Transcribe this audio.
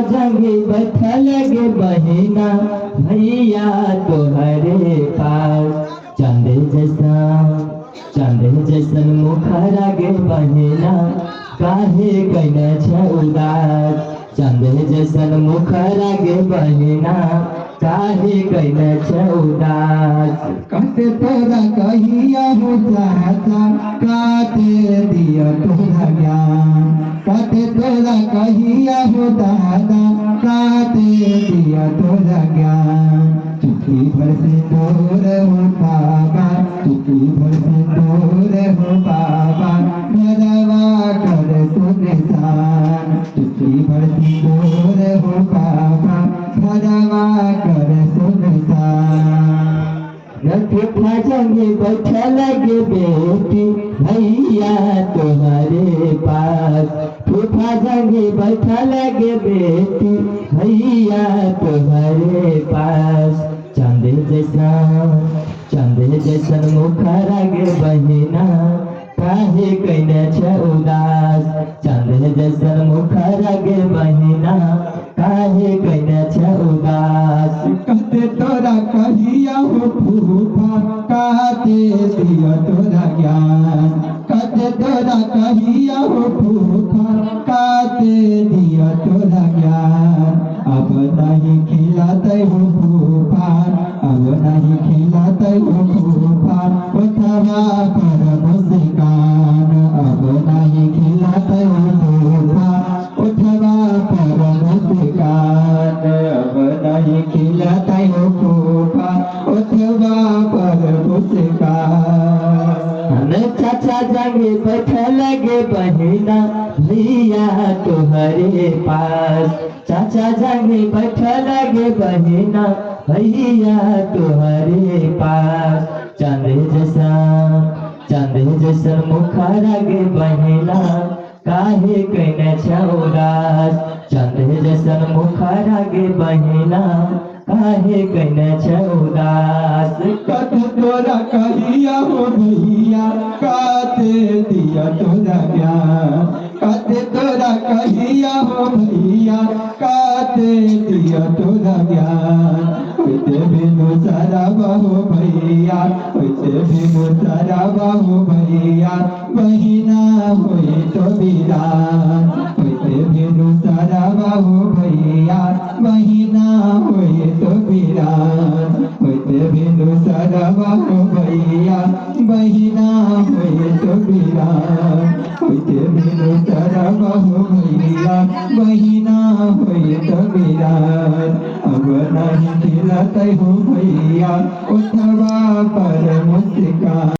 जंगे बैठल गे बहिना भैया तोहरे पास। चंदे जैसन मुखरा गे बहिना काहे कैने छ उदास। चंदे जैसन मुखरा गे बहिना काहे कैने छ उदास। कहते तोरा कहिया हो चाचा काटे दिया तोरा ज्ञान। कहते तोरा कहिया हो दादा काटे दिया तोरा ज्ञान। चुटकी भर से दूर हो बाबा, चुटकी भर से दूर हो बाबा, भरवा कर सुनसान। चुटकी भर से दूर हो बाबा, भरवा कर सुनसान। रखा जंगे बैठल गे बेटी भैया तोहरे पास। फूफा जंगे बैठल गे बेटी भैया तोहरे पास। चंदे जैसन मुखरा गे बहिना काहे कैने छ उदास। चंदे जैसन मुखरा गे बहिना काहे कैने छ उदास। कहते तोरा कहिया हो फूफा काटे दिया तोरा ज्ञान। कहते तोरा कहिया हो फूफा काटे दिया तोरा ज्ञान। अब नहीं खिलाते हो फूफा, अब नहीं खिलाते हो फूफा, उठवा पर मुस्कान। अब नहीं खिलाते हो फूफा, उठवा पर मुस्कान। अब नहीं खिलाते हो फूफा, उठवा पर मुस्कान। चाचा जंगे बैठल गे बहिना भैया तोहरे पास। चाचा जंगे बैठल गे बहिना भैया तोहरे पास। चंदे जैसन मुखरा गे बहिना काहे कैने छ उदास। चंदे जैसन मुखरा गे बहिना काहे कैने छ उदास। कहते तोरा कहिया हो भैया काटे दिया तोरा ज्ञान। कहते तोरा कहिया हो भैया काटे दिया तोरा ज्ञान। होते बिनु सारा बाहो भैया, होते बिनु सारा बाहो भैया, बहिना होई तो वीरान। होते बिनु सारा बाहो भैया, बहिना होई तो वीरान। होते बिनु सारा बाहो भैया, बहिना होई तो वीरान। होते बिनु सारा बाहो भैया, बहिना होई तो वीरान। अब नहीं खिलाते हो भैया, उठवा पर मुस्कान।